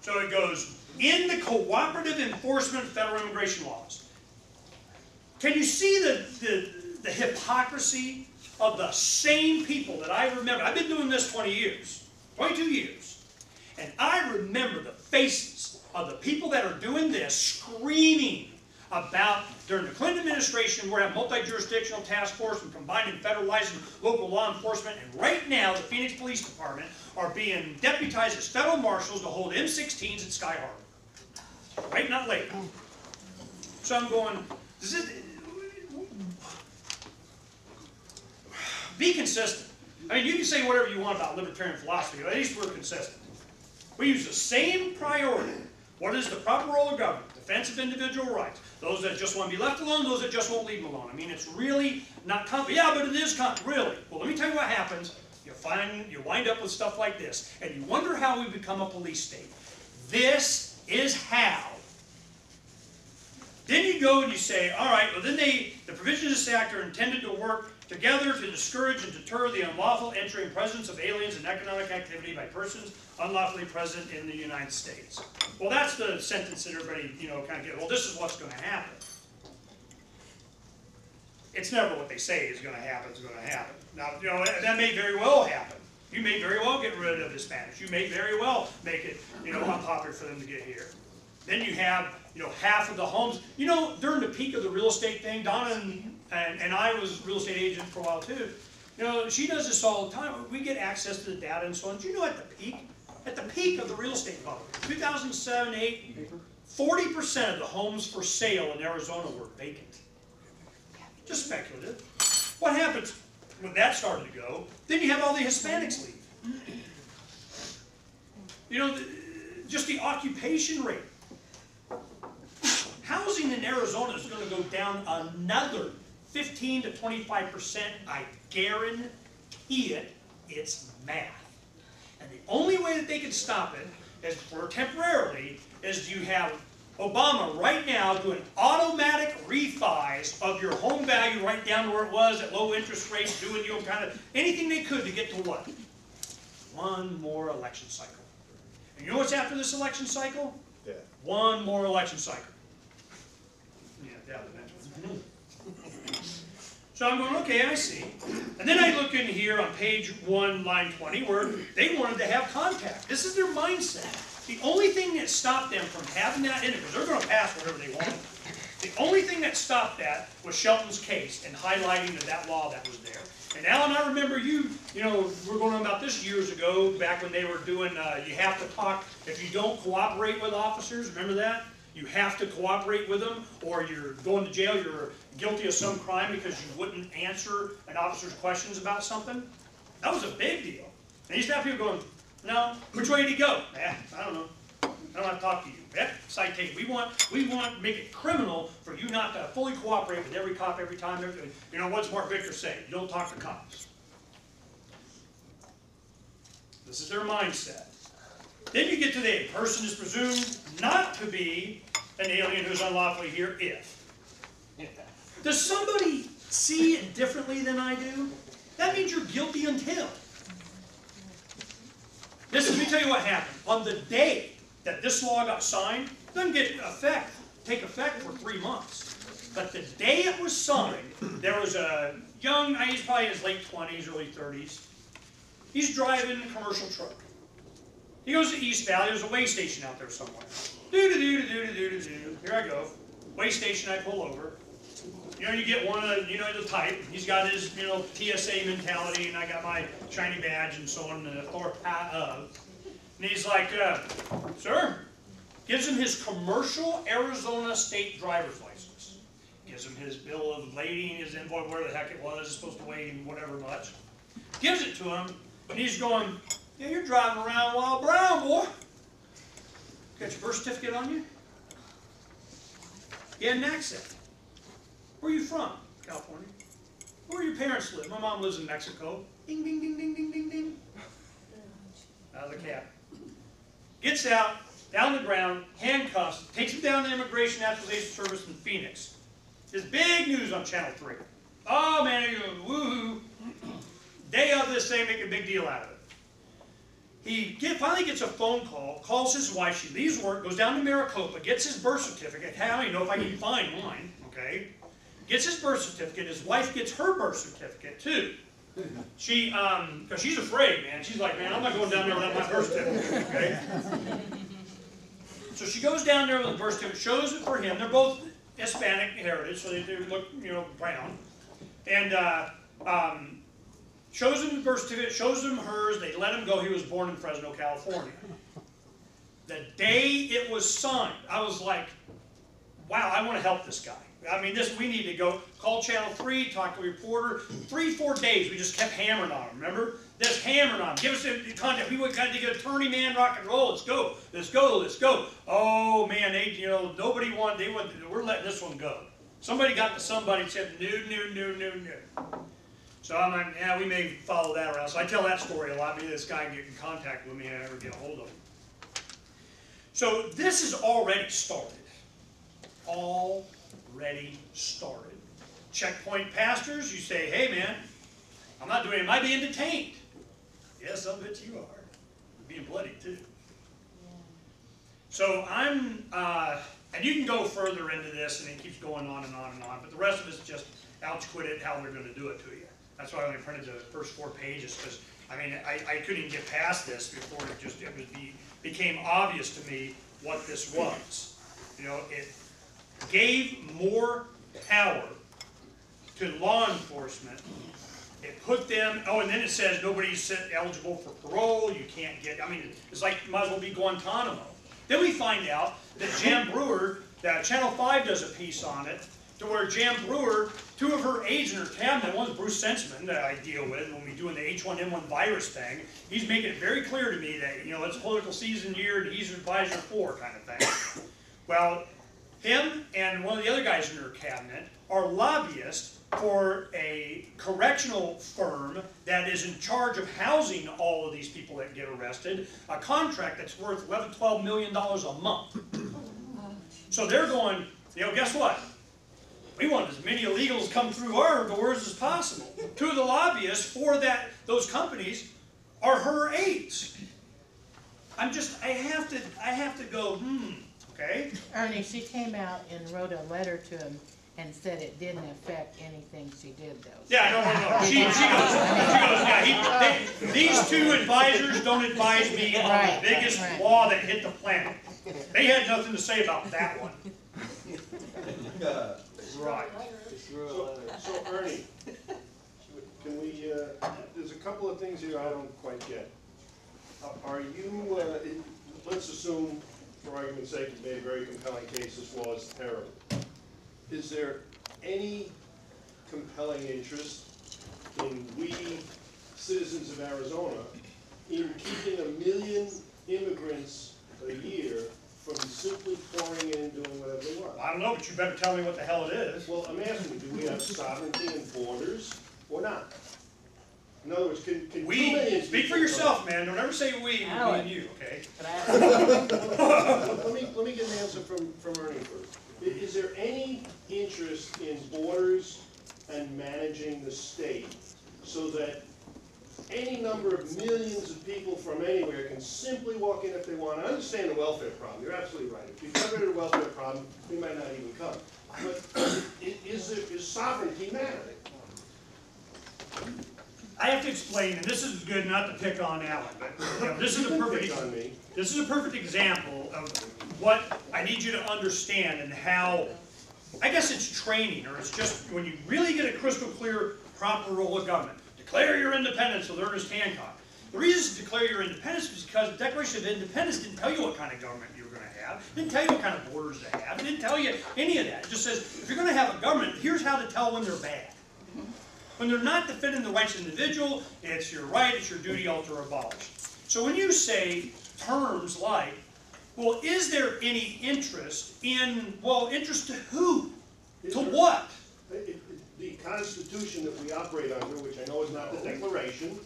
So it goes, in the cooperative enforcement of federal immigration laws. Can you see the hypocrisy of the same people that I remember? I've been doing this 20 years, 22 years. And I remember the faces of the people that are doing this screaming about, during the Clinton administration, we're having multi-jurisdictional task force and combining federal licensed local law enforcement. And right now, the Phoenix Police Department are being deputized as federal marshals to hold M16s at Sky Harbor. Right? Not late. So I'm going, be consistent. I mean, you can say whatever you want about libertarian philosophy, but at least we're consistent. We use the same priority. What is the proper role of government? Defense of individual rights. Those that just want to be left alone, those that just won't leave them alone. I mean, it's really not yeah, but it is really. Well, let me tell you what happens. You wind up with stuff like this, and you wonder how we become a police state. This is how. Then you go and you say, all right, well then the provisions of this act are intended to work together to discourage and deter the unlawful entry and presence of aliens and economic activity by persons unlawfully present in the United States. Well, that's the sentence that everybody, kind of gets. Well, this is what's going to happen. It's never what they say is going to happen. It's going to happen. Now, that may very well happen. You may very well get rid of Hispanics. You may very well make it, unpopular for them to get here. Then you have, half of the homes. During the peak of the real estate thing, Donna and I was a real estate agent for a while too. She does this all the time. We get access to the data and so on. Do you know at the peak of the real estate bubble, 2007, 2008, 40% of the homes for sale in Arizona were vacant. Just speculative. What happens when that started to go? Then you have all the Hispanics leave. Just the occupation rate. Housing in Arizona is going to go down another 15 to 25%. I guarantee it. It's math. And the only way that they can stop it, for temporarily, is you have Obama right now doing automatic refis of your home value right down to where it was at low interest rates, doing kind of anything they could to get to what? One more election cycle. And you know what's after this election cycle? Yeah. One more election cycle. Yeah, eventually. So I'm going, okay, I see. And then I look in here on page 1, line 20, where they wanted to have contact. This is their mindset. The only thing that stopped them from having that in it, because they're going to pass whatever they want, the only thing that stopped that was Shelton's case and highlighting that law that was there. And Alan, I remember you were going on about this years ago, back when they were doing, you have to talk, if you don't cooperate with officers, remember that? You have to cooperate with them, or you're going to jail, you're guilty of some crime because you wouldn't answer an officer's questions about something. That was a big deal. And you used to have people going, no, which way did he go? I don't know. I don't want to talk to you. Citation. We want to make it criminal for you not to fully cooperate with every cop every time. What's Mark Victor say? You don't talk to cops. This is their mindset. Then you get to the person is presumed not to be an alien who's unlawfully here if. Does somebody see it differently than I do? That means you're guilty until. Let me tell you what happened. On the day that this law got signed, it doesn't take effect for 3 months. But the day it was signed, there was a young, he's probably in his late 20s, early 30s. He's driving a commercial truck. He goes to East Valley. There's a way station out there somewhere. Here I go. Way station, I pull over. You get one of the, the type. He's got his, TSA mentality, and I got my shiny badge and so on, and and he's like, sir, gives him his commercial Arizona state driver's license. Gives him his bill of lading, his invoice, whatever the heck it was, it's supposed to weigh whatever much. Gives it to him, and he's going, yeah, you're driving around Wild Brown, boy. Got your birth certificate on you? You had an accent. Where are you from? California. Where do your parents live? My mom lives in Mexico. Ding, ding, ding, ding, ding, ding, ding. Out of the cab. Gets out, down the ground, handcuffs, takes him down to Immigration Naturalization Service in Phoenix. There's big news on Channel 3. Oh, man, woohoo. Day of this, they make a big deal out of it. he finally gets a phone call, calls his wife, she leaves work, goes down to Maricopa, gets his birth certificate. I don't even know if I can find mine, okay? Gets his birth certificate, his wife gets her birth certificate too. She, because she's afraid, man. She's like, man, I'm not going down there without my birth certificate, okay? So she goes down there with the birth certificate, shows it for him. They're both Hispanic heritage, so they look, you know, brown. And shows him the birth certificate, shows him hers. They let him go. He was born in Fresno, California. The day it was signed, I was like, wow, I want to help this guy. I mean, we need to go. Call Channel 3, talk to a reporter. 3-4 days, we just kept hammering on him, remember? Just hammering on him. Give us the contact. We got to get attorney, man, rock and roll. Let's go. Let's go. Let's go. Oh, man, nobody wanted, we're letting this one go. Somebody got to somebody and said, no. So I'm like, yeah, we may follow that around. So I tell that story a lot. Maybe this guy get in contact with me and I ever get a hold of him. So this is already started. Already started. Checkpoint pastors, you say, hey man, I'm not doing it. Am I being detained? Yes, I'll bet you are. You're being bloodied too. Yeah. So I'm, and you can go further into this and it keeps going on and on and on, but the rest of it's just ouch quit it, how they're going to do it to you. That's why I only printed the first 4 pages, because I mean, I couldn't even get past this before it became obvious to me what this was. You know, it gave more power to law enforcement. It put them, oh, and then it says nobody's eligible for parole, you can't get, I mean, it's like, it might as well be Guantanamo. Then we find out that Jan Brewer, that Channel 5 does a piece on it, to where Jan Brewer, 2 of her aides in her cabinet, one's Bruce Senseman that I deal with when we doing the H1N1 virus thing. He's making it very clear to me that, you know, it's political season year and he's advisor 4 kind of thing. Well, him and one of the other guys in her cabinet are lobbyists for a correctional firm that is in charge of housing all of these people that get arrested, a contract that's worth $11, $12 million a month. So they're going, you know, guess what? We want as many illegals come through our doors as possible. 2 of the lobbyists for those companies are her aides. I have to go, okay? Ernie, she came out and wrote a letter to him and said it didn't affect anything she did, though. Yeah, no. She goes, yeah, these 2 advisors don't advise me on the biggest law that hit the planet. They had nothing to say about that one. Right. So Ernie, can we, there's a couple of things here I don't quite get. Are you, let's assume, for argument's sake, you made a very compelling case, this law is terrible. Is there any compelling interest in we, citizens of Arizona, in keeping 1 million immigrants a year from simply pouring in and doing whatever they want? I don't know, but you better tell me what the hell it is. Well, I'm asking you, do we have sovereignty and borders or not? In other words, can we, speak for yourself, man. Don't ever say we and you, okay? Let me get an answer from Ernie first. Is there any interest in borders and managing the state so that any number of millions of people from anywhere can simply walk in if they want? I understand the welfare problem. You're absolutely right. If you got rid of the welfare problem, they might not even come. But is sovereignty mattering? I have to explain, and this is good not to pick on Alan, but you know, this is a perfect example of what I need you to understand and how, I guess it's training, or it's just when you really get a crystal clear, proper role of government. Declare your independence with Ernest Hancock. The reason to declare your independence is because the Declaration of Independence didn't tell you what kind of government you were going to have. It didn't tell you what kind of borders to have. It didn't tell you any of that. It just says, if you're going to have a government, here's how to tell when they're bad. When they're not defending the rights of the individual, it's your right, it's your duty, alter, or abolish. So when you say terms like, well, is there any interest in, well, interest to who? To what? The Constitution that we operate under, which I know is not the Declaration,